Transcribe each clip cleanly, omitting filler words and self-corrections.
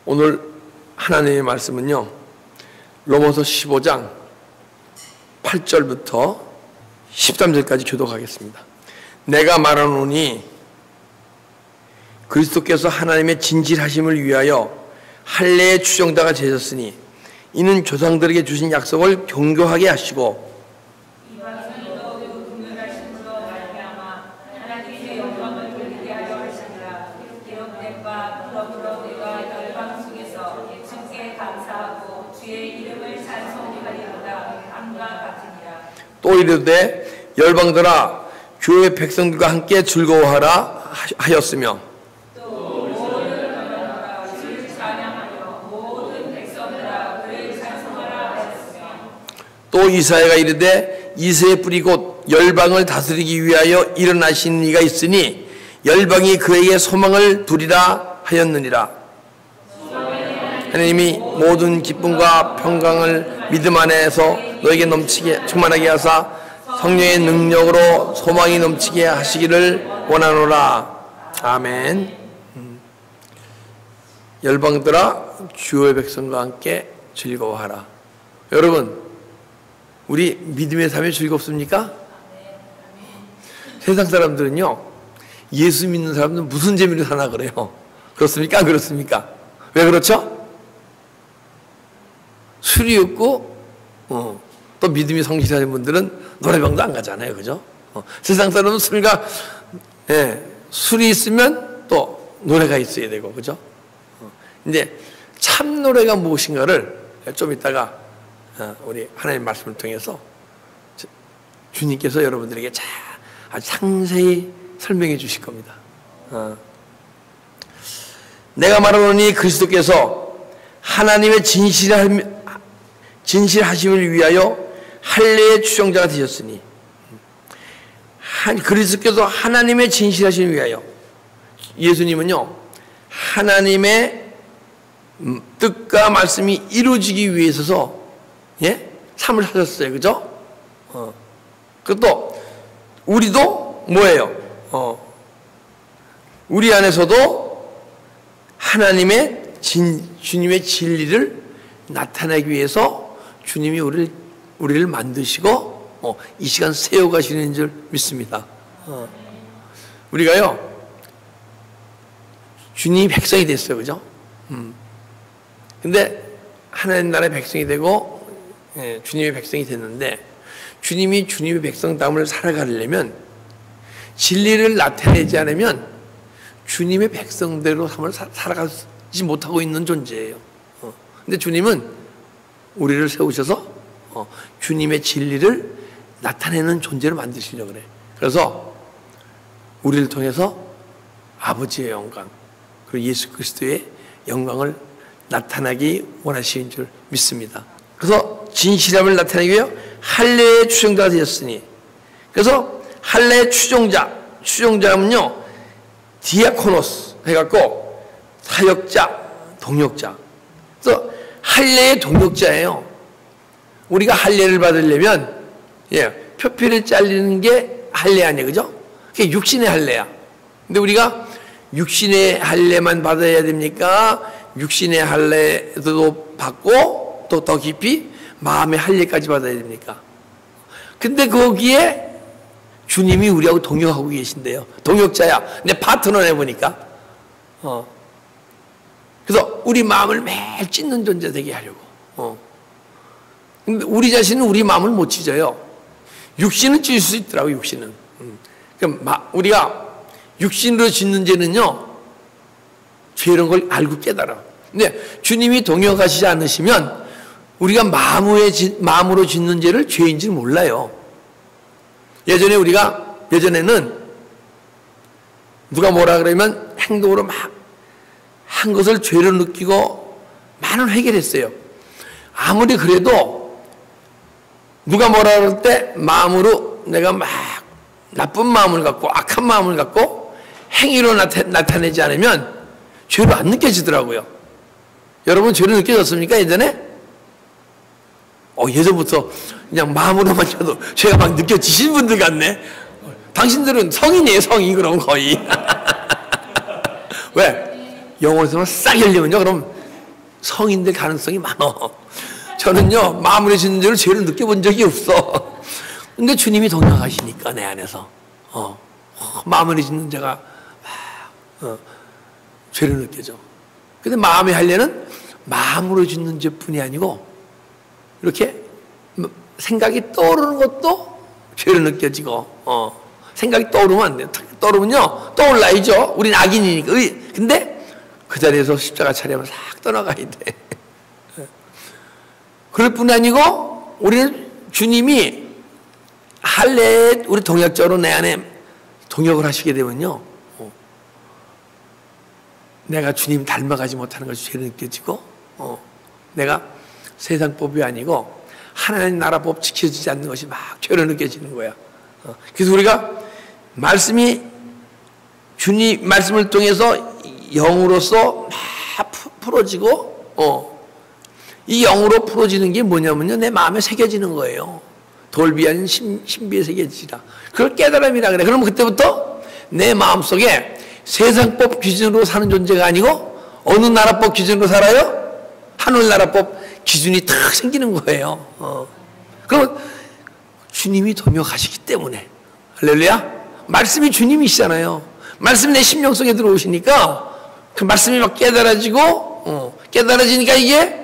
오늘 하나님의 말씀은요, 로마서 15장 8절부터 13절까지 교독하겠습니다. 내가 말하노니 그리스도께서 하나님의 진실하심을 위하여 할례의 추종자가 되셨으니 이는 조상들에게 주신 약속을 경고하게 하시고 또 이르되 열방들아 교회 백성들과 함께 즐거워하라 하였으며 또 이사야가 이르되 이새의 뿌리 곧 열방을 다스리기 위하여 일어나신 이가 있으니 열방이 그에게 소망을 두리라 하였느니라. 하나님이 모든 기쁨과 평강을 믿음 안에서 너에게 넘치게 충만하게 하사 성령의 능력으로 소망이 넘치게 하시기를 원하노라. 아멘. 열방들아 주의 백성과 함께 즐거워하라. 여러분, 우리 믿음의 삶이 즐겁습니까? 세상 사람들은요, 예수 믿는 사람들은 무슨 재미로 사나 그래요. 그렇습니까? 안 그렇습니까? 왜 그렇죠? 술이 없고 또 믿음이 성실하신 분들은 노래방도 안 가잖아요. 그죠? 세상 사람은 술이 있으면 또 노래가 있어야 되고, 그죠? 근데 참 노래가 무엇인가를 좀 이따가 우리 하나님 말씀을 통해서 주님께서 여러분들에게 아주 상세히 설명해 주실 겁니다. 내가 말하노니 그리스도께서 하나님의 진실하심을 위하여 할례의 추종자가 되셨으니, 그리스도께서 하나님의 진실하심을 위하여, 예수님은요 하나님의 뜻과 말씀이 이루어지기 위해서 삶을 사셨어요. 그죠? 그리고 또 우리도 뭐예요? 우리 안에서도 하나님의 주님의 진리를 나타내기 위해서 주님이 우리를 만드시고 이 시간 세워가시는 줄 믿습니다. 우리가요 주님이 백성이 됐어요. 그죠? 근데 하나님 나라의 백성이 되고 주님의 백성이 됐는데, 주님이 주님의 백성다움을 살아가려면 진리를 나타내지 않으면 주님의 백성대로 삶을 살아가지 못하고 있는 존재예요. 근데 주님은 우리를 세우셔서 주님의 진리를 나타내는 존재로 만드시려고 그래. 그래서 우리를 통해서 아버지의 영광 그리고 예수 그리스도의 영광을 나타나기 원하시는 줄 믿습니다. 그래서 진실함을 나타내기 위해 할례의 추종자가 되었으니, 그래서 할례의 추종자면요 디아코노스 해갖고 사역자, 동역자. 그래서 할례의 동역자예요. 우리가 할례를 받으려면 표피를 잘리는 게 할례 아니에요. 그죠? 그게 육신의 할례야. 근데 우리가 육신의 할례만 받아야 됩니까? 육신의 할례도 받고 또 더 깊이 마음의 할례까지 받아야 됩니까? 근데 거기에 주님이 우리하고 동역하고 계신데요. 동역자야. 내 파트너네 보니까. 그래서 우리 마음을 매일 찢는 존재 되게 하려고. 근데 우리 자신은 우리 마음을 못 찢어요. 육신은 찢을 수 있더라고요. 육신은. 그럼 우리가 육신으로 짓는 죄는요 죄라는 걸 알고 깨달아. 근데 주님이 동역하시지 않으시면 우리가 마음으로 짓는 죄를 죄인지를 몰라요. 예전에는 누가 뭐라 그러면 행동으로 막 한 것을 죄로 느끼고 많은 회개를 했어요. 아무리 그래도 누가 뭐라 그럴 때 마음으로 내가 막 나쁜 마음을 갖고 악한 마음을 갖고 행위로 나타내지 않으면 죄로 안 느껴지더라고요. 여러분 죄로 느껴졌습니까? 예전에? 예전부터 그냥 마음으로만 쳐도 죄가 막 느껴지신 분들 같네. 당신들은 성인이에요. 성인. 그럼 거의 왜? 영혼에서만 싹 열리면요 그럼 성인 될 가능성이 많어. 저는요, 마무리 짓는 죄를 죄를 느껴본 적이 없어. 근데 주님이 동역하시니까 내 안에서 마무리 짓는 자가 죄를 느껴져. 근데 마음의 할례는 마음으로 짓는 죄뿐이 아니고 이렇게 생각이 떠오르는 것도 죄를 느껴지고 생각이 떠오르면 안 돼. 떠오르면요 떠올라야죠. 우린 악인이니까. 근데 그 자리에서 십자가 차례하면 싹 떠나가야 돼. 그럴 뿐 아니고 우리는 주님이 할례에 우리 동역자로 내 안에 동역을 하시게 되면요, 내가 주님 닮아가지 못하는 것이 죄를 느껴지고, 내가 세상 법이 아니고 하나님 나라 법 지켜지지 않는 것이 막 죄로 느껴지는 거야. 그래서 우리가 말씀이 주님 말씀을 통해서 영으로서 막 풀어지고, 이 영으로 풀어지는 게 뭐냐면요, 내 마음에 새겨지는 거예요. 돌비 아닌 신비에 새겨지라. 그걸 깨달음이라 그래. 그러면 그때부터 내 마음속에 세상법 기준으로 사는 존재가 아니고 어느 나라법 기준으로 살아요? 하늘나라법 기준이 탁 생기는 거예요. 그러면 주님이 동역하시기 때문에, 할렐루야, 말씀이 주님이시잖아요. 말씀이 내 심령 속에 들어오시니까 그 말씀이 막 깨달아지고, 깨달아지니까 이게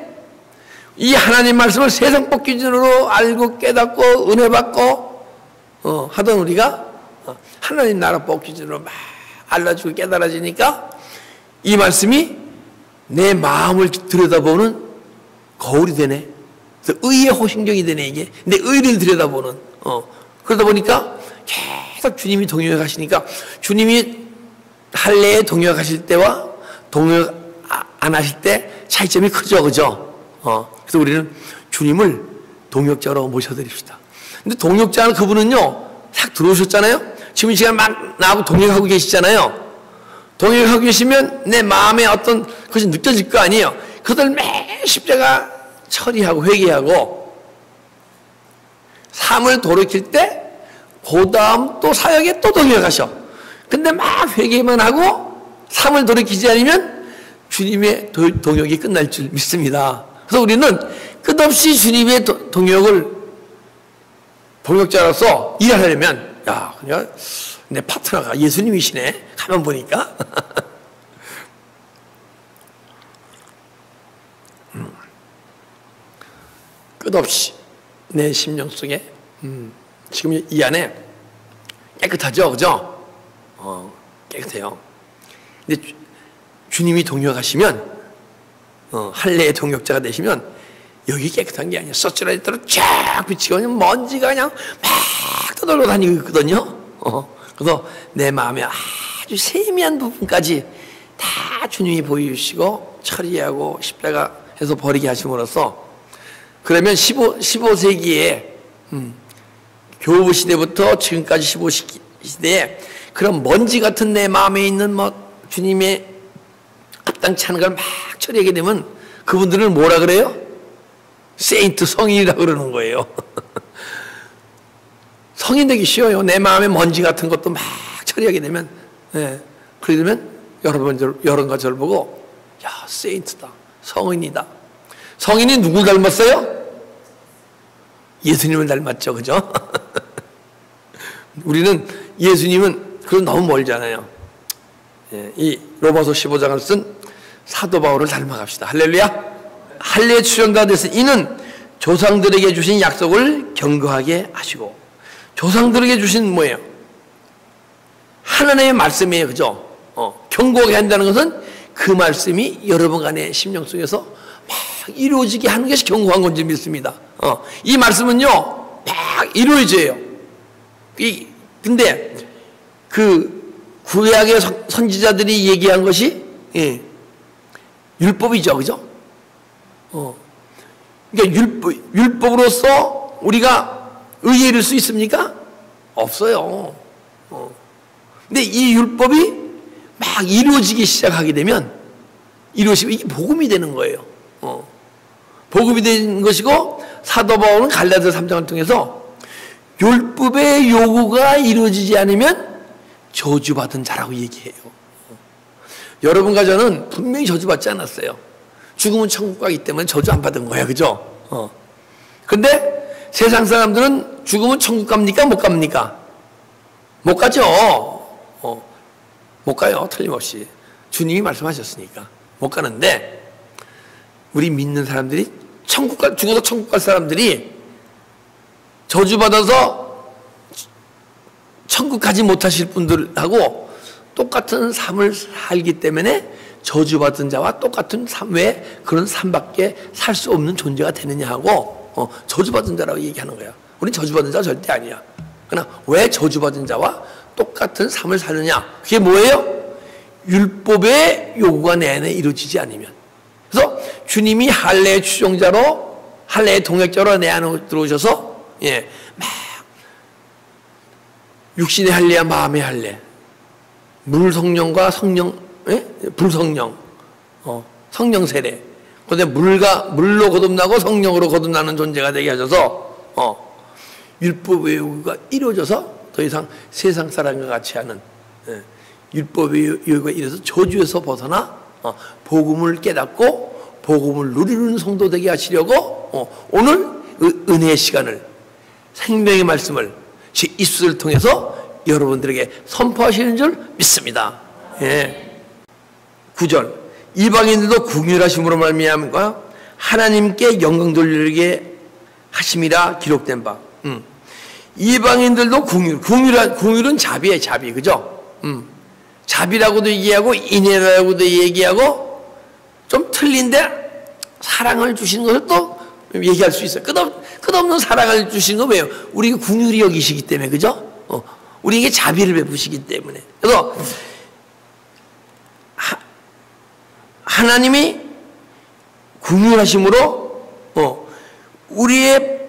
이 하나님 말씀을 세상법 기준으로 알고 깨닫고 은혜 받고 하던 우리가 하나님 나라법 기준으로 막 알라주고 깨달아지니까 이 말씀이 내 마음을 들여다보는 거울이 되네. 그래서 의의 호신경이 되네 이게. 내 의를 들여다보는. 그러다 보니까 계속 주님이 동역하시니까, 주님이 할례에 동역하실 때와 동역 안 하실 때 차이점이 크죠, 그죠? 그래서 우리는 주님을 동역자로 모셔드립시다. 근데 동역자는 그분은요, 싹 들어오셨잖아요? 지금 이 시간 막 나하고 동역하고 계시잖아요? 동역하고 계시면 내 마음에 어떤 것이 느껴질 거 아니에요? 그들 매 십자가 처리하고 회개하고 삶을 돌이킬 때, 그 다음 또 사역에 또 동역하셔. 근데 막 회개만 하고 삶을 돌이키지 않으면 주님의 동역이 끝날 줄 믿습니다. 그래서 우리는 끝없이 주님의 동역자로서 일하려면, 야, 그냥 내 파트너가 예수님이시네. 가만 보니까. 끝없이 내 심령 속에, 지금 이 안에 깨끗하죠, 그죠? 깨끗해요. 근데 주님이 동역하시면, 할례의 동역자가 되시면 여기 깨끗한 게 아니야. 서치라지 따라 쫙 비치고 그냥 먼지가 그냥 막 떠돌고 다니고 있거든요. 그래서 내 마음에 아주 세미한 부분까지 다 주님이 보여주시고 처리하고 십자가에서 버리게 하심으로써, 그러면 15세기에 교부 시대부터 지금까지 15시대에 그런 먼지 같은 내 마음에 있는 주님의 합당치 않은 걸 막 처리하게 되면 그분들은 뭐라 그래요? 세인트, 성인이라고 그러는 거예요. 성인 되기 쉬워요. 내 마음에 먼지 같은 것도 막 처리하게 되면. 그러면 여러분과 저를 보고, 야, 세인트다, 성인이다. 성인이 누굴 닮았어요? 예수님을 닮았죠, 그죠? 우리는 예수님은 그건 너무 멀잖아요. 이 로마서 15장을 쓴 사도 바울을 닮아갑시다. 할렐루야. 할례의 추정자가 됐으니 이는 조상들에게 주신 약속을 경거하게 하시고, 조상들에게 주신 뭐예요? 하나님의 말씀이에요, 그죠? 경고하게 한다는 것은 그 말씀이 여러분 간의 심령 속에서 막 이루어지게 하는 것이 경고한 건지 믿습니다. 이 말씀은요 막 이루어져요. 근데 그 구약의 선지자들이 얘기한 것이 율법이죠, 그죠? 그러니까 율법으로서 우리가 의에 이를 수 있습니까? 없어요. 근데 이 율법이 막 이루어지기 시작하게 되면, 이루어지면 이게 복음이 되는 거예요. 복음이 되는 것이고, 사도 바울은 갈라디아 3장을 통해서 율법의 요구가 이루어지지 않으면 저주받은 자라고 얘기해요. 여러분과 저는 분명히 저주받지 않았어요. 죽으면 천국 가기 때문에 저주 안 받은 거야. 그죠? 근데 세상 사람들은 죽으면 천국 갑니까? 못 갑니까? 못 가죠. 못 가요. 틀림없이. 주님이 말씀하셨으니까. 못 가는데, 우리 믿는 사람들이 죽어서 천국 갈 사람들이 저주받아서 천국 가지 못하실 분들하고 똑같은 삶을 살기 때문에 저주받은 자와 똑같은 삶, 왜 그런 삶밖에 살 수 없는 존재가 되느냐 하고 저주받은 자라고 얘기하는 거야. 우린 저주받은 자가 절대 아니야. 그러나 왜 저주받은 자와 똑같은 삶을 사느냐? 그게 뭐예요? 율법의 요구가 내 안에 이루어지지 않으면. 그래서 주님이 할례의 추종자로, 할례의 동역자로 내 안으로 들어오셔서 막 육신의 할례와 마음의 할례, 물성령과 성령, 불성령, 성령 세례. 그런데 물로 거듭나고 성령으로 거듭나는 존재가 되게 하셔서 율법의 요구가 이루어져서 더 이상 세상 사람과 같이 하는 율법의 요구가 이루어서 저주에서 벗어나 복음을 깨닫고 복음을 누리는 성도 되게 하시려고 오늘 은혜의 시간을, 생명의 말씀을 주 예수를 통해서 여러분들에게 선포하시는 줄 믿습니다. 9절, 이방인들도 긍휼하심으로 말미암아 하나님께 영광 돌리게 하심이라 기록된 바. 이방인들도 긍휼은 자비예요. 자비. 그죠? 자비라고도 얘기하고 인애라고도 얘기하고 좀 틀린데 사랑을 주시는 것을 또 얘기할 수 있어요. 끝없는 사랑을 주시는 건 왜요? 우리가 긍휼히 여기시기 때문에. 그죠? 우리에게 자비를 베푸시기 때문에. 그래서 하나님이 긍휼하심으로 우리의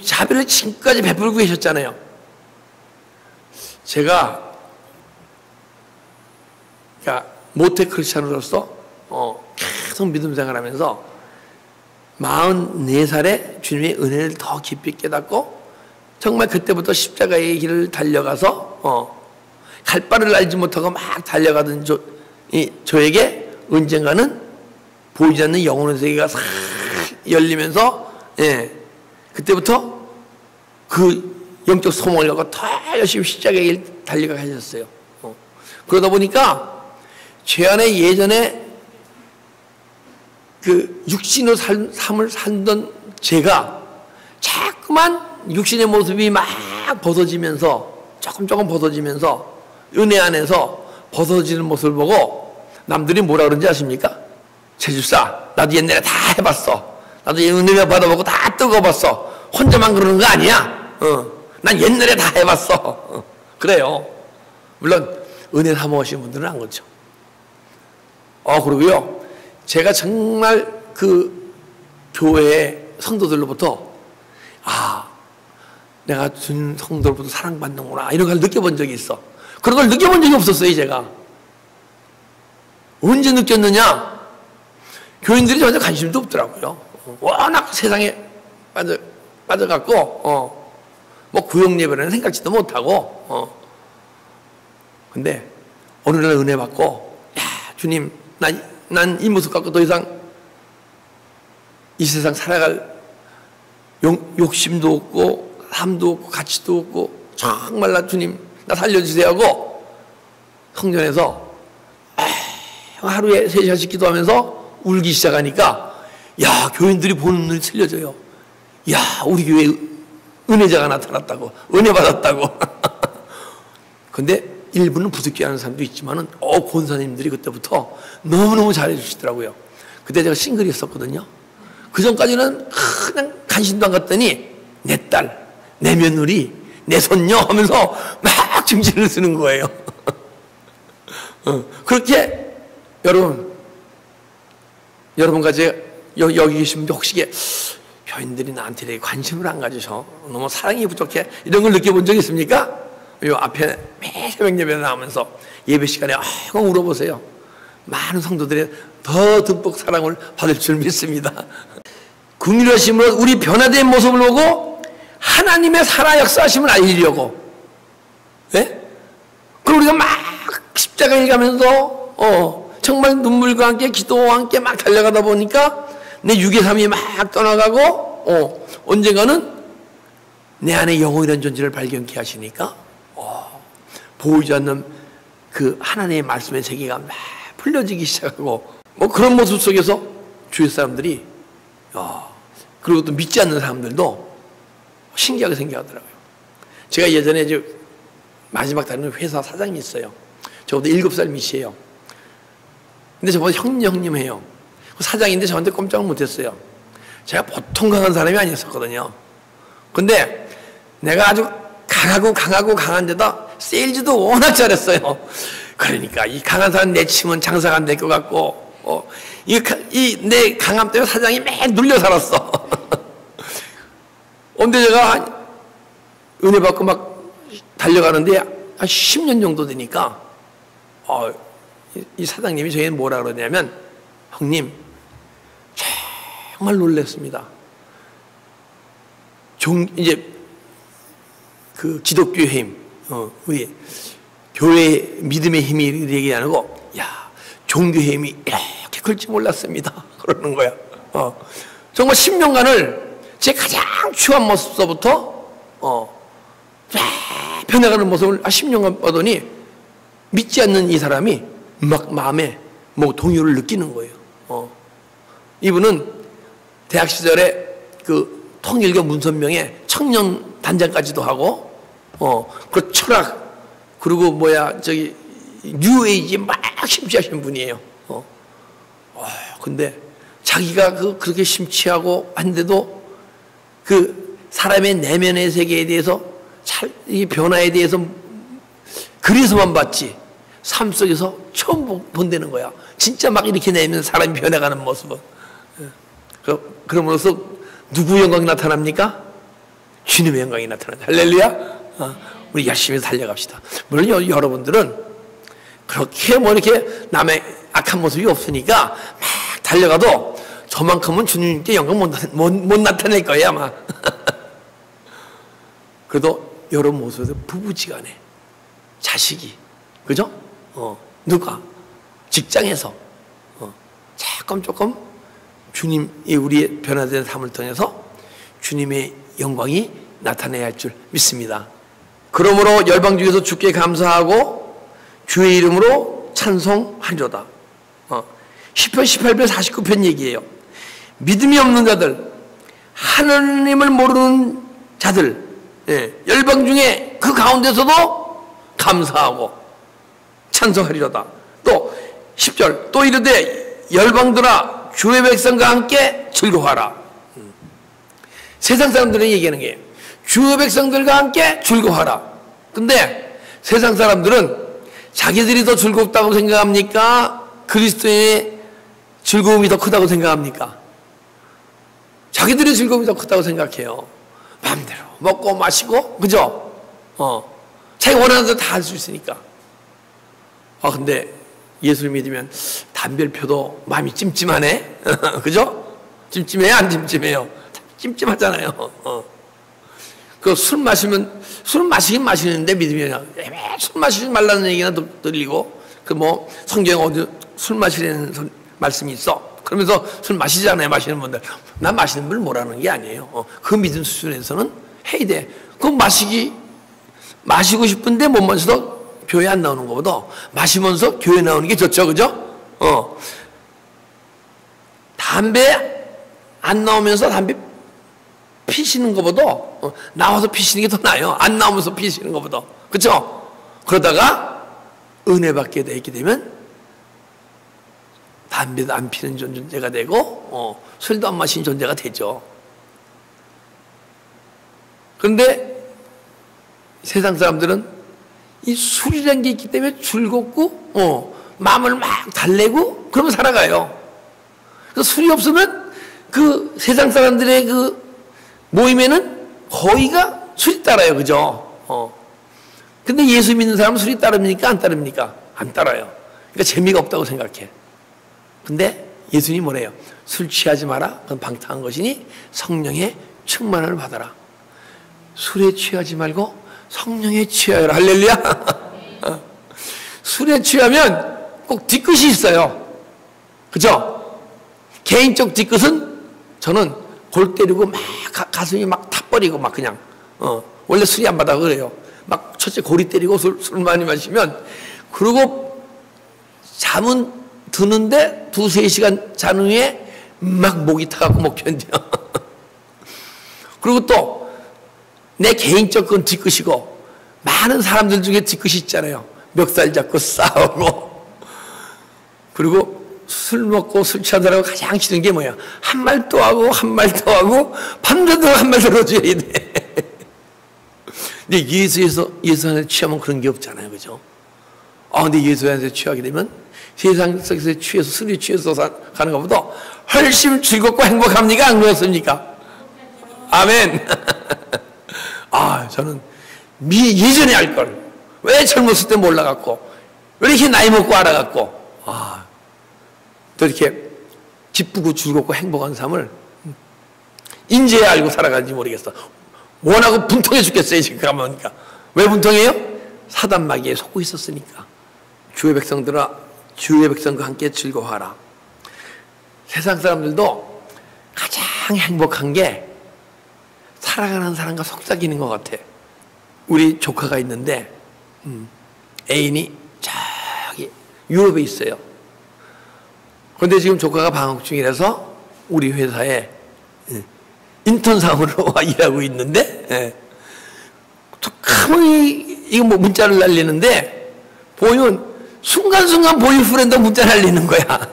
자비를 지금까지 베풀고 계셨잖아요. 제가 모태 크리스찬으로서 계속 믿음 생활하면서 44살에 주님의 은혜를 더 깊이 깨닫고 정말 그때부터 십자가의 길을 달려가서 갈 바를 알지 못하고 막 달려가던 저에게 언젠가는 보이지 않는 영혼의 세계가 싹 열리면서 그때부터 그 영적 소망을 갖고 더 열심히 십자가의 길 달려가게 하셨어요. 그러다 보니까 제 안에 예전에 그 육신의 삶을 살던 제가 자꾸만 육신의 모습이 막 벗어지면서 조금 벗어지면서 은혜 안에서 벗어지는 모습을 보고 남들이 뭐라 그런지 아십니까? 최집사, 나도 옛날에 다 해봤어. 나도 은혜 받아보고 다 뜨거워봤어. 혼자만 그러는 거 아니야. 난 옛날에 다 해봤어. 그래요. 물론 은혜 사모하신 분들은 안 그렇죠. 그리고요, 제가 정말 그 교회의 성도들로부터 내가 준 성도로부터 사랑받는구나 이런 걸 느껴본 적이 있어. 그런 걸 느껴본 적이 없었어요. 제가 언제 느꼈느냐? 교인들이 저한테 관심도 없더라고요. 워낙 세상에 빠져갖고 뭐 구역 예배는 생각지도 못하고 근데 어느 날 은혜 받고, 야 주님, 난 이 모습 갖고 더 이상 이 세상 살아갈 욕심도 없고 삶도 없고 가치도 없고 정말 나 주님 나 살려주세요 하고 성전에서 하루에 3시간씩 기도하면서 울기 시작하니까 야 교인들이 보는 눈이 틀려져요. 야 우리 교회에 은혜자가 나타났다고, 은혜 받았다고. 근데 일부는 부득이 하는 사람도 있지만은 권사님들이 그때부터 너무너무 잘해주시더라고요. 그때 제가 싱글이었었거든요. 그 전까지는 그냥 관심도 안 갔더니 내 딸, 내 며느리, 내 손녀 하면서 막 중지를 쓰는 거예요. 그렇게 여러분까지 여기 계신 분들 혹시 교인들이 나한테 되게 관심을 안 가지셔, 너무 사랑이 부족해, 이런 걸 느껴본 적 있습니까? 요 앞에 매일 새벽 예배 나오면서 예배 시간에 한번 울어보세요. 많은 성도들이 더 듬뿍 사랑을 받을 줄 믿습니다. 긍휼하심으로 우리 변화된 모습을 보고 하나님의 살아 역사하심을 알리려고. 그럼 우리가 막 십자가에 가면서 정말 눈물과 함께 기도와 함께 막 달려가다 보니까 내 육의 삶이 막 떠나가고 언젠가는 내 안에 영혼이라는 존재를 발견케 하시니까 보이지 않는 그 하나님의 말씀의 세계가 막 풀려지기 시작하고 뭐 그런 모습 속에서 주위 사람들이 그리고 또 믿지 않는 사람들도 신기하게 생각하더라고요. 제가 예전에 마지막 다니는 회사 사장이 있어요. 저보다 7살 밑이에요. 근데 저보다 형님 해요. 사장인데 저한테 꼼짝을 못했어요. 제가 보통 강한 사람이 아니었거든요. 근데 내가 아주 강하고 강한데다 세일즈도 워낙 잘했어요. 그러니까 이 강한 사람 내치면 장사가 안 될 것 같고 내 강함 때문에 사장이 매일 눌려 살았어. 근데 제가 은혜 받고 막 달려가는데 한 10년 정도 되니까 이 사장님이 저희는 뭐라 그러냐면 형님 정말 놀랐습니다. 이제 그 기독교의 힘, 우리 교회 믿음의 힘이 얘기 안 하고 종교의 힘이 이렇게 클지 몰랐습니다. 그러는 거야. 정말 10년간을 제 가장 추한 모습서부터 변해가는 모습을 10년간 보더니 믿지 않는 이 사람이 막 마음에 뭐 동요를 느끼는 거예요. 이분은 대학 시절에 그 통일교 문선명의 청년 단장까지도 하고 그 철학 그리고 뉴에이지 막 심취하신 분이에요. 근데 자기가 그렇게 심취하고 한데도 그 사람의 내면의 세계에 대해서 이 변화에 대해서 그래서만 봤지 삶 속에서 처음 본다는 거야. 진짜 막 이렇게 내면 사람이 변해가는 모습은. 그럼으로써 누구 영광이 나타납니까? 주님의 영광이 나타나죠. 할렐루야. 우리 열심히 달려갑시다. 물론 여러분들은 그렇게 이렇게 남의 악한 모습이 없으니까 막 달려가도 저만큼은 주님께 영광 못 나타낼 거예요 아마. 그래도 여러분 모습에서 부부지간에 자식이 그죠? 누가 직장에서 조금 주님이 우리의 변화된 삶을 통해서 주님의 영광이 나타나야 할 줄 믿습니다. 그러므로 열방 중에서 주께 감사하고 주의 이름으로 찬송하리로다. 시편 18편 49편 얘기예요. 믿음이 없는 자들, 하나님을 모르는 자들, 열방 중에 그 가운데서도 감사하고 찬송하리로다. 또 10절 또 이르되 열방들아 주의 백성과 함께 즐거워하라. 세상 사람들은 얘기하는 게 주의 백성들과 함께 즐거워하라. 근데 세상 사람들은 자기들이 더 즐겁다고 생각합니까? 그리스도의 즐거움이 더 크다고 생각합니까? 자기들의 즐거움이 더 크다고 생각해요. 마음대로 먹고 마시고 그죠? 자기 원하는 대로 다 할 수 있으니까. 근데 예수를 믿으면 담배를 펴도 마음이 찜찜하네. 그죠? 찜찜해요? 안 찜찜해요? 찜찜하잖아요. 그 술 마시면 술 마시긴 마시는데 믿으면 술 마시지 말라는 얘기나 들리고 그 뭐 성경에 어디 술 마시라는 말씀이 있어. 그러면서 술 마시잖아요. 마시는 분들. 난 마시는 분을 뭐라는 게 아니에요. 그 믿음 수준에서는 해야 돼. 그거 마시고 싶은데 못 마셔도 교회 안 나오는 것보다 마시면서 교회 나오는 게 좋죠. 그죠? 담배 안 나오면서 담배 피시는 것보다 나와서 피시는 게 더 나아요. 안 나오면서 피시는 것보다. 그렇죠? 그러다가 은혜 받게 되게 되면 담배도 안 피는 존재가 되고 술도 안 마시는 존재가 되죠. 그런데 세상 사람들은 이 술이라는 게 있기 때문에 즐겁고 마음을 막 달래고 그러면 살아가요. 그래서 술이 없으면 그 세상 사람들의 그 모임에는 거의가 술이 따라요. 그죠? 근데 예수 믿는 사람은 술이 따릅니까? 안 따릅니까? 안 따라요. 그러니까 재미가 없다고 생각해. 근데 예수님이 뭐래요? 술 취하지 마라. 그건 방탕한 것이니 성령의 충만을 받아라. 술에 취하지 말고 성령에 취하여라. 할렐루야. 술에 취하면 꼭 뒤끝이 있어요. 그죠? 개인적 뒤끝은 저는 골 때리고 막 가슴이 막 타버리고 막 그냥 원래 술이 안 받아 그래요. 막 첫째 고리 때리고 술 많이 마시면 그리고 잠은 드는데 2-3시간 잔 후에 막 목이 타갖고 못 견뎌. 그리고 또 내 개인적 건 뒤끝이고 많은 사람들 중에 뒤끝이 있잖아요. 멱살 잡고 싸우고 그리고 술 먹고 술 취한 사람하고 가장 싫은 게 뭐야? 한 말 또 하고 한 말 또 하고 밤새도록 한 말 들어줘야 돼. 근데 예수한테 취하면 그런 게 없잖아요. 그죠? 근데 예수한테 취하게 되면 세상 속에서 취해서 술에 취해서 가는 것보다 훨씬 즐겁고 행복합니까? 안 그렇습니까? 아멘. 저는 예전에 알걸. 왜 젊었을 때 몰라갖고 왜 이렇게 나이 먹고 알아갖고 또 이렇게 기쁘고 즐겁고 행복한 삶을 인제야 알고 살아가는지 모르겠어. 원하고 분통해 죽겠어요. 지금 가보니까. 왜 분통해요? 사단 마귀에 속고 있었으니까. 주의 백성들아, 주의 백성과 함께 즐거워하라. 세상 사람들도 가장 행복한 게 사랑하는 사람과 속삭이는 것 같아. 우리 조카가 있는데 애인이 저기 유럽에 있어요. 그런데 지금 조카가 방학 중이라서 우리 회사에 인턴 사원으로 와 일하고 있는데 가만히 이거 뭐 문자를 날리는데 보면 순간순간 보이프렌드 문자 날리는 거야.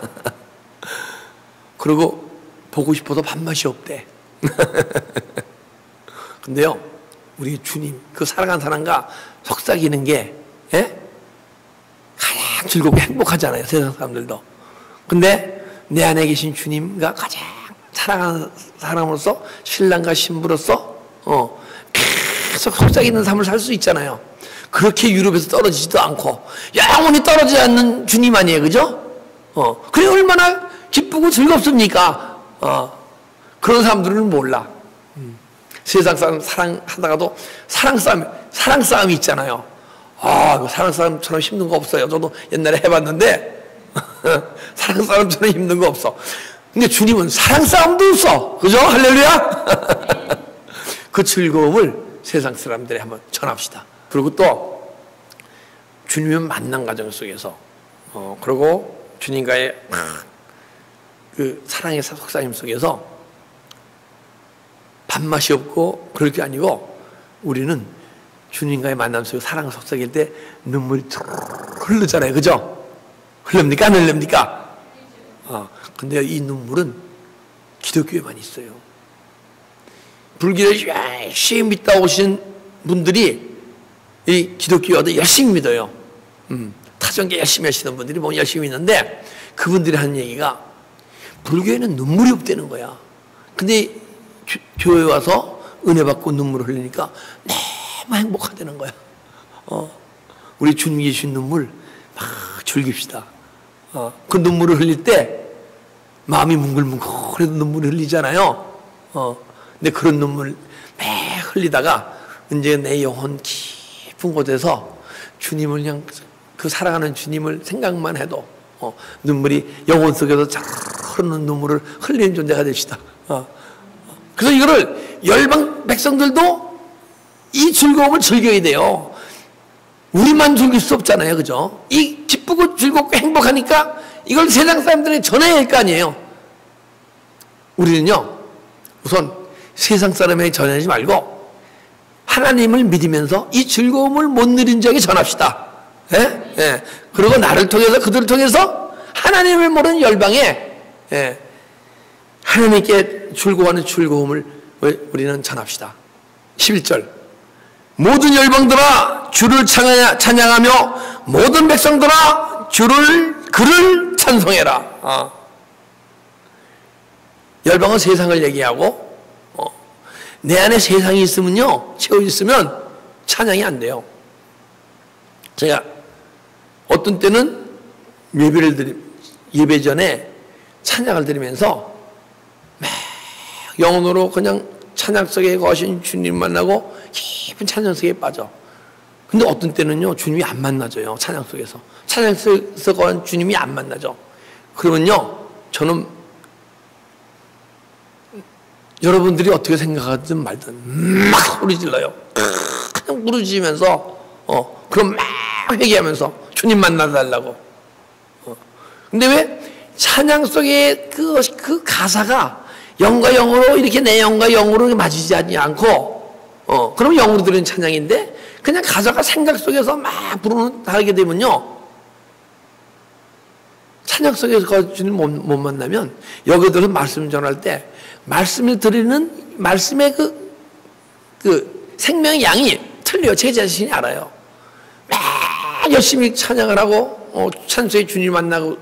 그리고 보고 싶어도 밥맛이 없대. 근데요, 우리 주님, 그 사랑하는 사람과 속삭이는 게 가장 즐겁고 행복하잖아요. 세상 사람들도. 근데 내 안에 계신 주님과 가장 사랑하는 사람으로서 신랑과 신부로서 계속 속삭이는 삶을 살 수 있잖아요. 그렇게 유럽에서 떨어지지도 않고 영원히 떨어지지 않는 주님 아니에요. 그죠? 그래 얼마나 기쁘고 즐겁습니까? 그런 사람들은 몰라. 세상 사람 사랑하다가도 사랑 싸움이 있잖아요. 사랑 싸움처럼 힘든 거 없어요. 저도 옛날에 해봤는데 사랑 싸움처럼 힘든 거 없어. 근데 주님은 사랑 싸움도 없어. 그죠? 할렐루야. 그 즐거움을 세상 사람들에 한번 전합시다. 그리고 또 주님은 만난 과정 속에서 그리고 주님과의 그 사랑의 속삭임 속에서 밥맛이 없고 그럴 게 아니고 우리는 주님과의 만남 속에 사랑을 속삭일 때 눈물이 흐르잖아요. 그죠? 흐릅니까? 안 흐릅니까? 근데 이 눈물은 기독교에만 있어요. 불교를 열심히 믿다 오신 분들이 이 기독교와도 열심히 믿어요. 타종교 열심히 하시는 분들이 뭐 열심히 믿는데 그분들이 하는 얘기가 불교에는 눈물이 없다는 거야. 근데 교회 와서 은혜 받고 눈물을 흘리니까 너무 행복하다는 거야. 우리 주님이 주신 눈물 막 즐깁시다. 그 눈물을 흘릴 때 마음이 뭉글뭉글해도 눈물을 흘리잖아요. 근데 그런 눈물 매 흘리다가 이제 내 영혼 깊은 곳에서 주님을 그냥 그 사랑하는 주님을 생각만 해도 눈물이 영혼 속에서 잘 흐르는 눈물을 흘리는 존재가 됩시다. 그래서 이거를 열방 백성들도 이 즐거움을 즐겨야 돼요. 우리만 즐길 수 없잖아요. 그죠? 이 기쁘고 즐겁고 행복하니까 이걸 세상 사람들에게 전해야 할 거 아니에요. 우리는요, 우선 세상 사람에게 전하지 말고 하나님을 믿으면서 이 즐거움을 못 누린 자에게 전합시다. 그리고 나를 통해서 그들을 통해서 하나님을 모르는 열방에 하나님께 즐거워하는 즐거움을 우리는 전합시다. 11절 모든 열방들아 주를 찬양하며 모든 백성들아 그를 찬송해라. 열방은 세상을 얘기하고 내 안에 세상이 있으면요, 채워있으면 찬양이 안 돼요. 제가 어떤 때는 예배 전에 찬양을 드리면서 막 영혼으로 그냥 찬양 속에 거하신 주님 만나고 깊은 찬양 속에 빠져. 근데 어떤 때는요, 주님이 안 만나져요. 찬양 속에서. 찬양 속에서 주님이 안 만나죠. 그러면요, 저는 여러분들이 어떻게 생각하든 말든 막 소리 질러요. 그냥 부르짖으면서, 그럼 막 회개하면서 주님 만나달라고. 근데 왜 찬양 속에 그 가사가 영과 영으로 이렇게 내 영과 영으로 맞이지 않고, 그럼 영으로 들은 찬양인데, 그냥 가사가 생각 속에서 막 하게 되면요, 찬양 속에서 주님 못 만나면, 여기 들어서 말씀 전할 때, 말씀을 드리는, 말씀의 그 생명의 양이 틀려요. 제 자신이 알아요. 막 열심히 찬양을 하고, 찬송에 주님 만나고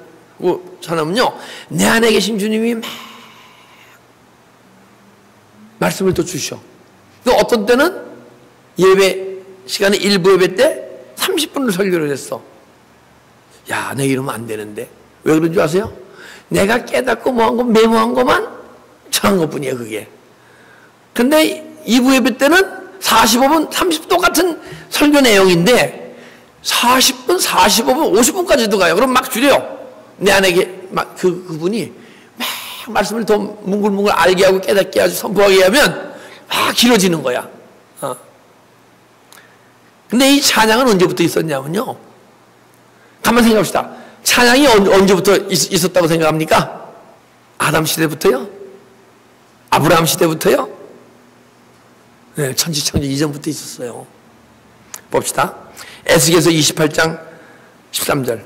찬양하면요, 내 안에 계신 주님이 막 말씀을 또 주셔. 또 어떤 때는 예배 시간에 일부 예배 때 30분을 설교를 했어. 야, 내 이러면 안 되는데. 왜 그런 줄 아세요? 내가 깨닫고 뭐한 거, 메모한 것만 전한 것 뿐이에요, 그게. 근데 2부 예배 때는 45분, 30분 똑같은 설교 내용인데 40분, 45분, 50분까지도 가요. 그럼 막 줄여요. 내 안에 그분이 막 말씀을 더 뭉글뭉글 알게 하고 깨닫게 아주 선포하게 하면 막 길어지는 거야. 근데 이 찬양은 언제부터 있었냐면요, 가만 생각합시다. 찬양이 언제부터 있었다고 생각합니까? 아담 시대부터요? 아브라함 시대부터요? 네, 천지창조 이전부터 있었어요. 봅시다. 에스겔서 28장 13절.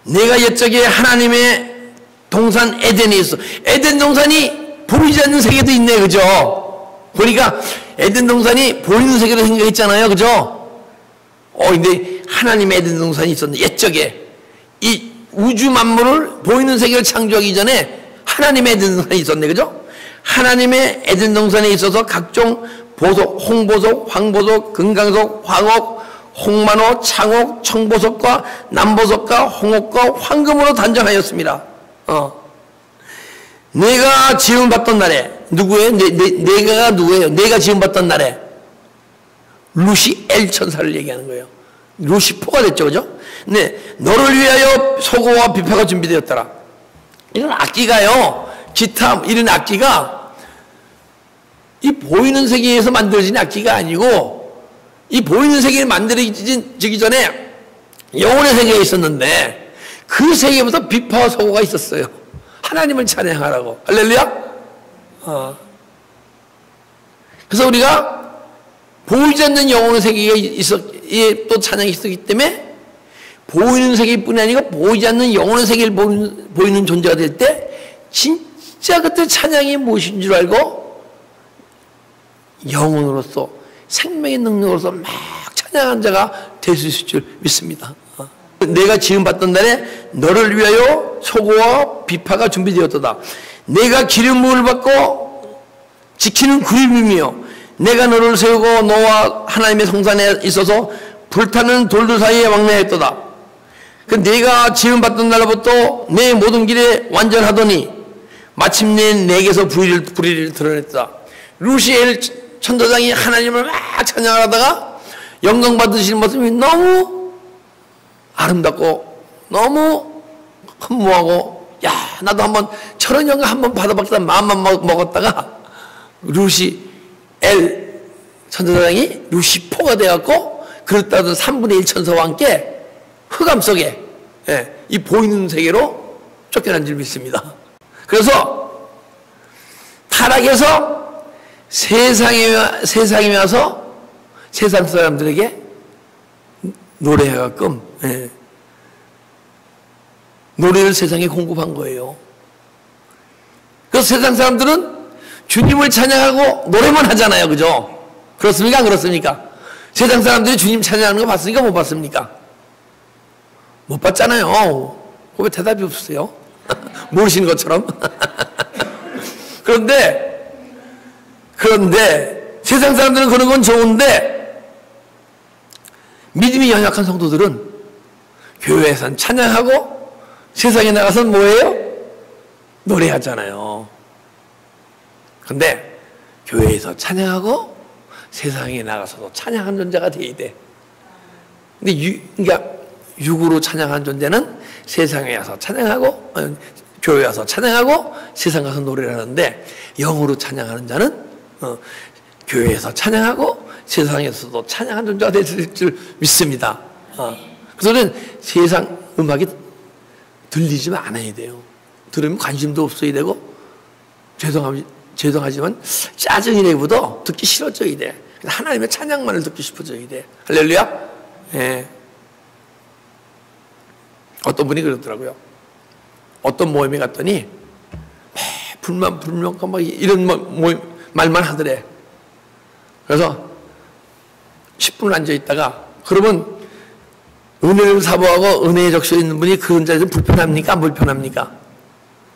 내가 옛적에 하나님의 동산 에덴에 있어. 에덴 동산이 보이지 않는 세계도 있네, 그죠? 보니까 에덴 동산이 보이는 세계로 생각했잖아요, 그죠? 근데 하나님의 에덴 동산이 있었는데, 옛적에 이 우주 만물을 보이는 세계를 창조하기 전에 하나님의 에덴 동산이 있었네, 그죠? 하나님의 에덴 동산에 있어서 각종 보석, 홍보석, 황보석, 금강석, 황옥, 홍만호, 창옥, 청보석과 남보석과 홍옥과 황금으로 단정하였습니다. 내가 지음받던 날에, 누구예요? 내가 누구예요? 내가 지음받던 날에 루시엘 천사를 얘기하는 거예요. 루시포가 됐죠, 그죠? 네, 너를 위하여 소고와 비파가 준비되었더라. 이런 악기가요, 기타 이런 악기가 이 보이는 세계에서 만들어진 악기가 아니고, 이 보이는 세계를 만들어지기 전에 영혼의 세계에 있었는데, 그 세계부터 비파와 소고가 있었어요. 하나님을 찬양하라고. 할렐루야. 그래서 우리가 보이지 않는 영혼의 세계에 또 찬양이 있었기 때문에, 보이는 세계뿐이 아니고 보이지 않는 영혼의 세계를 보이는 존재가 될 때 진짜 그때 찬양이 무엇인 줄 알고 영혼으로서 생명의 능력으로서 막 찬양한 자가 될 수 있을 줄 믿습니다. 내가 지음받던 날에 너를 위하여 소고와 비파가 준비되었도다. 내가 기름 부음을 받고 지키는 그림이며, 내가 너를 세우고 너와 하나님의 성산에 있어서 불타는 돌들 사이에 왕래했도다. 그 내가 지음받던 날로부터 내 모든 길에 완전하더니 마침내 내게서 불의를 드러냈다. 루시엘 천도장이 하나님을 막 찬양하다가 영광 받으시는 모습이 너무 아름답고 너무 허무하고, 야, 나도 한번 저런 영광 한번 받아봤다 마음만 먹었다가 루시엘 천도장이 루시포가 되었고, 그렇다던 3분의 1 천사와 함께 흑암 속에, 이 보이는 세계로 쫓겨난 줄 믿습니다. 그래서 타락해서 세상에 와서 세상 사람들에게 노래하게끔, 노래를 세상에 공급한 거예요. 그래서 세상 사람들은 주님을 찬양하고 노래만 하잖아요, 그죠? 그렇습니까? 안 그렇습니까? 세상 사람들이 주님 찬양하는 거 봤습니까? 못 봤습니까? 못 봤잖아요. 왜 대답이 없으세요? 모르시는 것처럼. 그런데 세상 사람들은 그런 건 좋은데, 믿음이 연약한 성도들은 교회에선 찬양하고 세상에 나가서는 뭐예요? 노래하잖아요. 근데 교회에서 찬양하고 세상에 나가서도 찬양하는 존재가 돼야 돼. 근데 그러니까 육으로 찬양하는 존재는 세상에 와서 찬양하고 교회 와서 찬양하고 세상 가서 노래를 하는데, 영으로 찬양하는 자는 교회에서 찬양하고 세상에서도 찬양하는 존재가 될 줄 믿습니다. 그래서 저는 세상 음악이 들리지만 않아야 돼요. 들으면 관심도 없어야 되고, 죄송하지만 짜증이라기보다 듣기 싫어져야 돼. 하나님의 찬양만을 듣기 싶어져야 돼. 할렐루야. 예. 어떤 분이 그러더라고요. 어떤 모임에 갔더니 불만과 막 이런 말만 하더래. 그래서 10분 앉아 있다가, 그러면 은혜를 사모하고 은혜에 적셔 있는 분이 그런 자리에서 불편합니까? 안 불편합니까?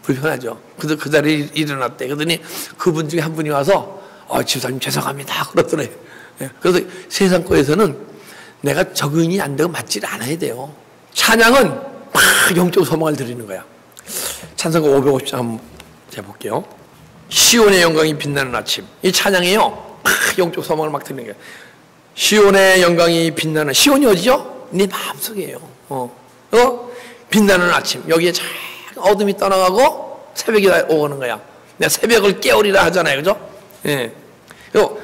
불편하죠. 그래서 그 자리에 일어났대. 그러더니 그분 중에 한 분이 와서 집사님 죄송합니다 그러더래요. 그래서 세상 거에서는 내가 적응이 안 되고 맞지를 않아야 돼요. 찬양은 막 영적 소망을 드리는 거야. 찬송가 550장 한번 해볼게요. 시온의 영광이 빛나는 아침. 이 찬양이요, 막 영적 소망을 막 드리는 거야. 시온의 영광이 빛나는, 시온이 어디죠? 네 마음속이에요. 빛나는 아침. 여기에 쫙 어둠이 떠나가고 새벽이 오는 거야. 내가 새벽을 깨우리라 하잖아요. 그죠? 예. 그리고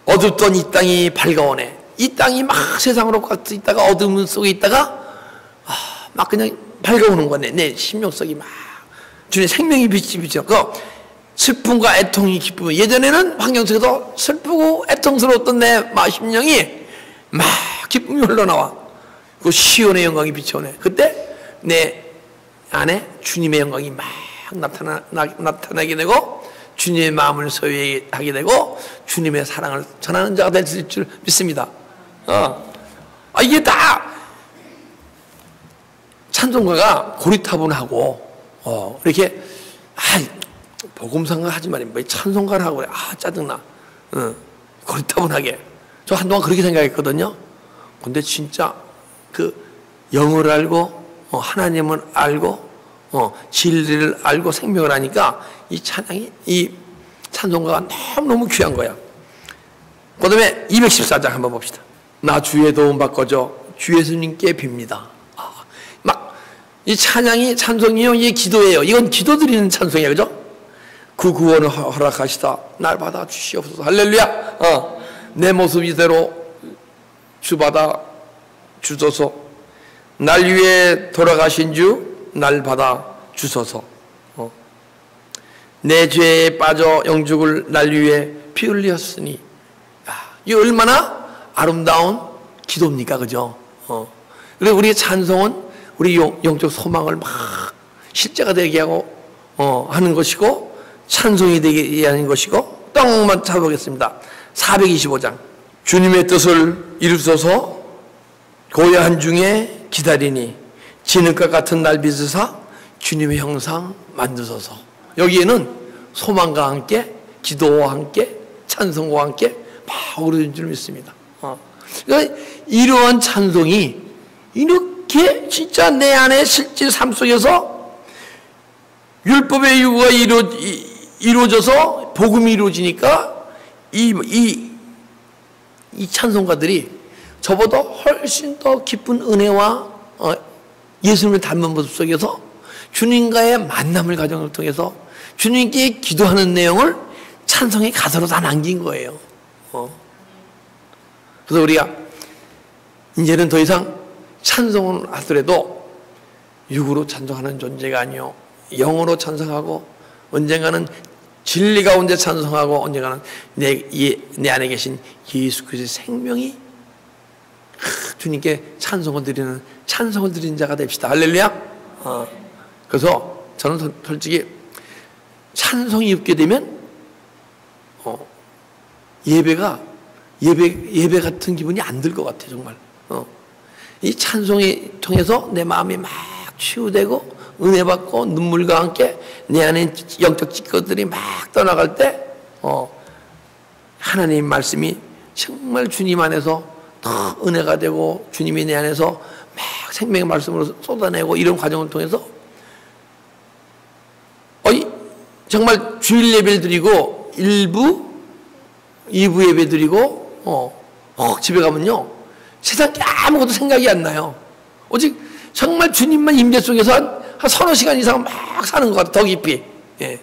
어둡던 이 땅이 밝아오네. 이 땅이 막 세상으로 꽉 있다가 어둠 속에 있다가 막 그냥 밝아오는 거네. 내 심령 속이 막 주님의 생명이 빛이 비쳐. 그 슬픔과 애통이 기쁨. 예전에는 환경 속에서 슬프고 애통스러웠던 내 심령이 막 기쁨이 흘러나와. 그 시온의 영광이 비쳐오네. 그때 내 안에 주님의 영광이 막 나타나게 되고, 주님의 마음을 소유하게 되고, 주님의 사랑을 전하는 자가 될 줄 믿습니다. 이게 다 찬송가가 고리타분하고, 이렇게 복음상가 하지 말이 뭐 찬송가를 하고 그래. 짜증나. 고리타분하게. 저 한동안 그렇게 생각했거든요. 근데 진짜 그 영을 알고 하나님을 알고 진리를 알고 생명을 하니까 이 찬양이, 이 찬송가가 너무너무 귀한 거야. 그 다음에 214장 한번 봅시다. 나 주의 도움 바꿔줘 주 예수님께 빕니다. 막 이 찬양이, 찬송이요, 이게 기도예요. 이건 기도드리는 찬송이에요. 그죠? 그 구원을 허락하시다 날 받아 주시옵소서. 할렐루야. 내 모습 이대로 주 받아 주소서. 날 위해 돌아가신 주 날 받아 주소서. 내 죄에 빠져 영죽을 날 위해 피 흘렸으니. 이 얼마나 아름다운 기도입니까? 그죠? 그리고 우리의 찬송은 우리 영적 소망을 막 실제가 되게 하고 하는 것이고, 찬송이 되게 하는 것이고. 또 한번 찾아보겠습니다. 425장. 주님의 뜻을 이루소서. 고요한 중에 기다리니 진흙과 같은 날 빚으사 주님의 형상 만드소서. 여기에는 소망과 함께 기도와 함께 찬송과 함께 막 어우러진 줄 믿습니다. 그러니까 이러한 찬송이 이렇게 진짜 내 안에 실제 삶 속에서 율법의 요구가 이루어져서 복음이 이루어지니까 이 찬송가들이 저보다 훨씬 더 깊은 은혜와 예수님을 닮은 모습 속에서 주님과의 만남을 가정을 통해서 주님께 기도하는 내용을 찬송의 가사로 다 남긴 거예요. 그래서 우리가 이제는 더 이상 찬송을 하더라도 육으로 찬송하는 존재가 아니요, 영으로 찬송하고, 언젠가는 진리 가운데 찬송하고, 언젠가는 내 안에 계신 예수 그리스도의 생명이 주님께 찬송을 드리는 자가 됩시다. 할렐루야. 그래서 저는 솔직히 찬송이 없게 되면 예배 같은 기분이 안 들 것 같아. 정말 이 찬송이 통해서 내 마음이 막 치유되고 은혜 받고 눈물과 함께 내 안에 영적 찌꺼들이 막 떠나갈 때 하나님 말씀이 정말 주님 안에서 더 은혜가 되고, 주님이 내 안에서 막 생명의 말씀으로 쏟아내고, 이런 과정을 통해서 정말 주일 예배를 드리고 1부, 2부 예배 드리고 집에 가면요 세상 아무것도 생각이 안 나요. 오직 정말 주님만 임재 속에서 한 서너 시간 이상 막 사는 것 같아요. 더 깊이. 예.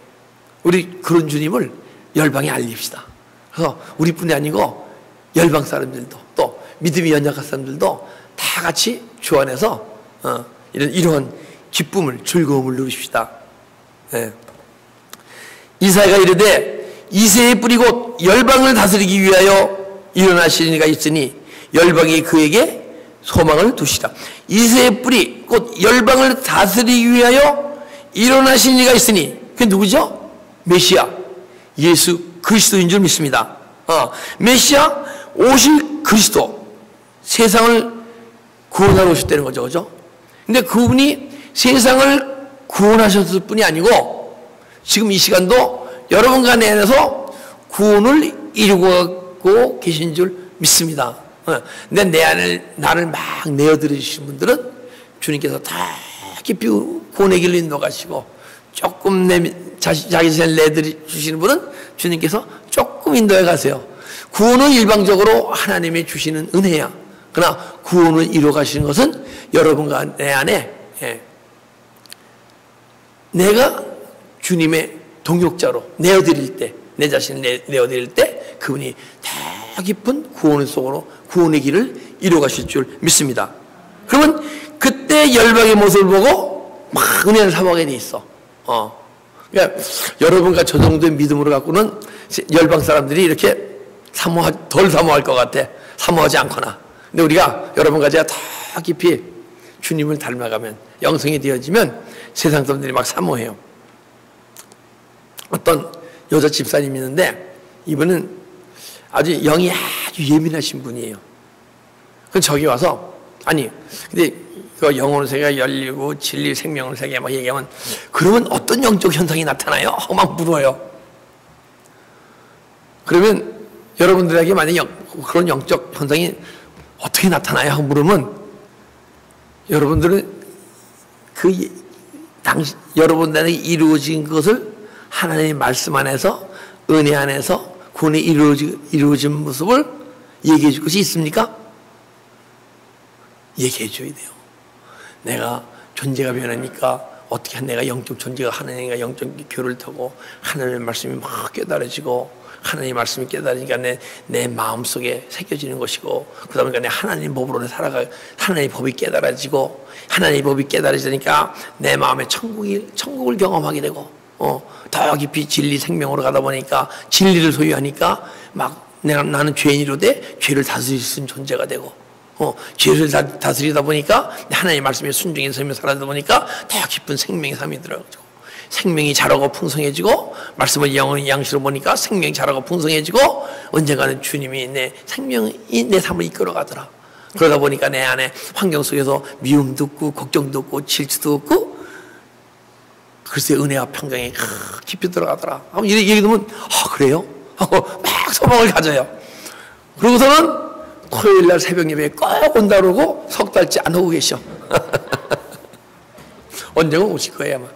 우리 그런 주님을 열방에 알립시다. 그래서 우리뿐이 아니고 열방 사람들도 또 믿음이 연약한 사람들도 다 같이 주 안에서 이러한 기쁨을 즐거움을 누리십시다. 예. 이사야가 이르되 이새의 뿌리 곧 열방을 다스리기 위하여 일어나시는 이가 있으니 열방이 그에게 소망을 두시라. 이새의 뿌리 곧 열방을 다스리기 위하여 일어나신 이가 있으니 그게 누구죠? 메시아 예수 그리스도인 줄 믿습니다. 메시아 오실 그리스도 세상을 구원하러 오셨다는 거죠. 그죠? 근데 그분이 세상을 구원하셨을 뿐이 아니고 지금 이 시간도 여러분과 내 안에서 구원을 이루고 계신 줄 믿습니다. 근데 내 안을 나를 막 내어드리신 분들은 주님께서 다 깊이 구원의 길로 인도하시고 조금 자기 자신을 내주시는 분은 주님께서 조금 인도해 가세요. 구원은 일방적으로 하나님이 주시는 은혜야. 그러나 구원을 이루어 가시는 것은 여러분과 내 안에 내가 주님의 동역자로 내어드릴 때, 내 자신을 내어드릴 때 그분이 더 깊은 구원 속으로 구원의 길을 이루어 가실 줄 믿습니다. 그러면 그때 열방의 모습을 보고 막 은혜를 사모하게 돼 있어. 그러니까 여러분과 저 정도의 믿음으로 갖고는 열방 사람들이 이렇게 덜 사모할 것 같아. 사모하지 않거나. 근데 우리가 여러분과 제가 더 깊이 주님을 닮아가면 영성이 되어지면 세상 사람들이 막 사모해요. 어떤 여자 집사님이 있는데 이분은 아주 영이 아주 예민하신 분이에요. 그래서 저기 와서 근데 그 영혼의 세계가 열리고 진리 생명의 세계 막 얘기하면 그러면 어떤 영적 현상이 나타나요? 하고 막 물어요. 그러면 여러분들에게 만약 그런 영적 현상이 어떻게 나타나요? 하고 물으면 여러분들은 여러분들에게 이루어진 것을 하나님의 말씀 안에서 은혜 안에서 구원이 이루어진 모습을 얘기해 줄 것이 있습니까? 얘기해 줘야 돼요. 내가 존재가 변하니까 어떻게 내가 영적 존재가 하나님과 영적 교를 타고 하나님의 말씀이 막 깨달아지고 하나님의 말씀이 깨달으니까 내 마음속에 새겨지는 것이고 그러다 보니까 내 하나님 법으로 살아가 하나님의 법이 깨달아지고 하나님의 법이 깨달아지니까 내 마음에 천국을 경험하게 되고 더 깊이 진리 생명으로 가다 보니까 진리를 소유하니까 막 나는 죄인이로되 죄를 다스릴 수 있는 존재가 되고 죄를 다스리다 보니까 하나님의 말씀에 순종해서 삶을 살아다 보니까 더 깊은 생명의 삶이 들어가지고 생명이 자라고 풍성해지고 말씀을 양식으로 보니까 생명이 자라고 풍성해지고 언젠가는 주님이 내 생명이 내 삶을 이끌어 가더라. 그러다 보니까 내 안에 환경 속에서 미움도 없고 걱정도 없고 질투도 없고 글쎄 은혜와 평강이 깊이 들어가더라. 얘기 들으면 그래요? 하고 막 소망을 가져요. 그러고서는 토요일날 새벽 예배에 꼭 온다 그러고 석 달째 안 오고 계셔. 언젠가 오실 거예요 아마.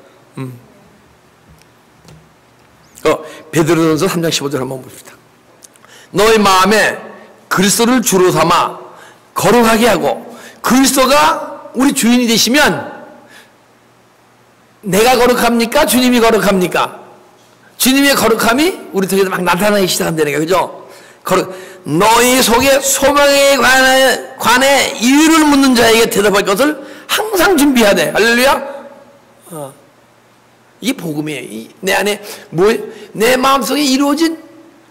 베드로전서 3장 15절 한번 봅시다. 너의 마음에 그리스도를 주로 삼아 거룩하게 하고 그리스도가 우리 주인이 되시면 내가 거룩합니까? 주님이 거룩합니까? 주님의 거룩함이 우리 속에서 막 나타나기 시작한다는 거예요. 그죠? 너희 속에 소망에 관해 이유를 묻는 자에게 대답할 것을 항상 준비하되. 할렐루야. 이게 복음이에요. 내 안에 내 마음속에 이루어진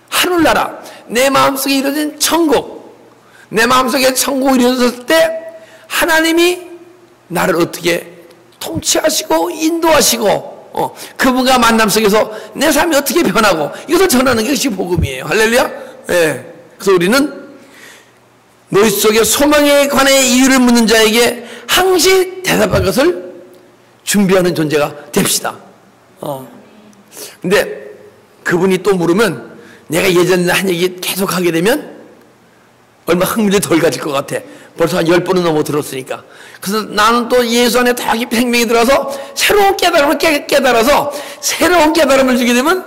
하늘나라, 내 마음속에 이루어진 천국, 내 마음속에 천국이 이루어졌을 때 하나님이 나를 어떻게 통치하시고 인도하시고 그분과 만남 속에서 내 삶이 어떻게 변하고 이것을 전하는 것이 복음이에요. 할렐루야. 네. 그래서 우리는 너희 속에 소망에 관해 이유를 묻는 자에게 항시 대답할 것을 준비하는 존재가 됩시다. 근데 그분이 또 물으면 내가 예전에 한 얘기 계속 하게 되면 얼마 흥미를 덜 가질 것 같아. 벌써 한 10번은 넘어 들었으니까. 그래서 나는 또 예수 안에 더 깊이 생명이 들어서 새로운 깨달음을 깨달아서 새로운 깨달음을 주게 되면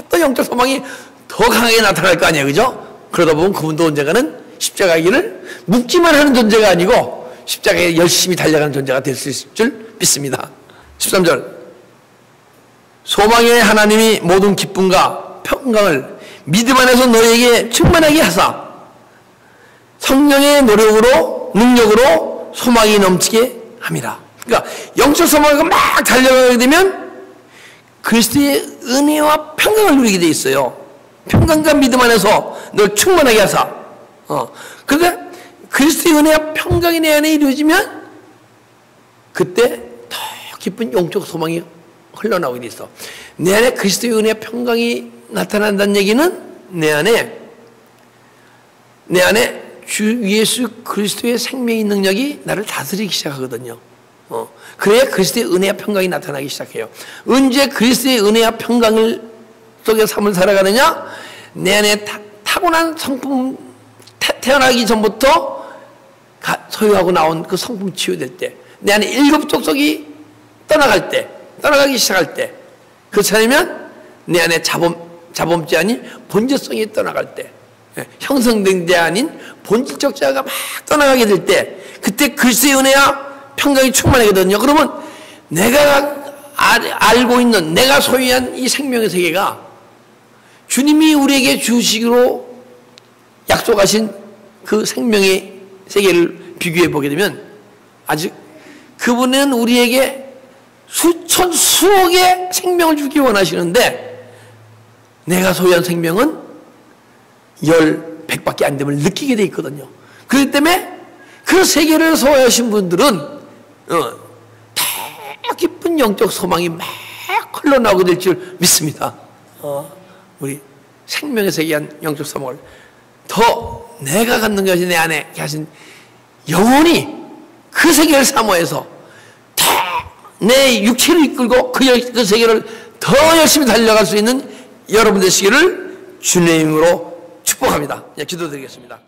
또 영적 소망이 더 강하게 나타날 거 아니에요. 그죠? 그러다 보면 그분도 언젠가는 십자가의 길을 묵지만 하는 존재가 아니고 십자가에 열심히 달려가는 존재가 될 수 있을 줄 믿습니다. 13절 소망의 하나님이 모든 기쁨과 평강을 믿음 안에서 너희에게 충만하게 하사 성령의 노력으로 능력으로 소망이 넘치게 함이라. 그러니까 영적 소망을 막 달려가게 되면 그리스도의 은혜와 평강을 누리게 돼 있어요. 평강과 믿음 안에서 널 충만하게 하사. 그런데 그리스도의 은혜와 평강이 내 안에 이루어지면 그때 더 깊은 영적 소망이 흘러나오게 돼 있어. 내 안에 그리스도의 은혜와 평강이 나타난다는 얘기는 내 안에 주 예수 그리스도의 생명의 능력이 나를 다스리기 시작하거든요. 그래야 그리스도의 은혜와 평강이 나타나기 시작해요. 언제 그리스도의 은혜와 평강을 속에 삶을 살아가느냐? 내 안에 타고난 성품, 태어나기 전부터 소유하고 나온 그 성품 치유될 때, 내 안에 일곱 족속이 떠나가기 시작할 때, 그렇지 않으면 내 안에 자범죄 아닌 본질성이 떠나갈 때, 형성된 자 아닌 본질적 자가 막 떠나가게 될 때, 그때 그리스도의 은혜와 평강이 충만하거든요. 그러면 내가 알고 있는, 내가 소유한 이 생명의 세계가 주님이 우리에게 주시기로 약속하신 그 생명의 세계를 비교해 보게 되면 아직 그분은 우리에게 수천 수억의 생명을 주기 원하시는데 내가 소유한 생명은 100밖에 안 됨을 느끼게 돼 있거든요. 그렇기 때문에 그 세계를 소유하신 분들은 더 깊은 영적 소망이 막 흘러나오게 될 줄 믿습니다. 우리 생명의 세계한 영적 소망을 더 내가 갖는 것이 내 안에 하신 영혼이 그 세계를 사모해서 더 내 육체를 이끌고 그 세계를 더 열심히 달려갈 수 있는 여러분 되시기를 주님의 이름으로 축복합니다. 기도드리겠습니다.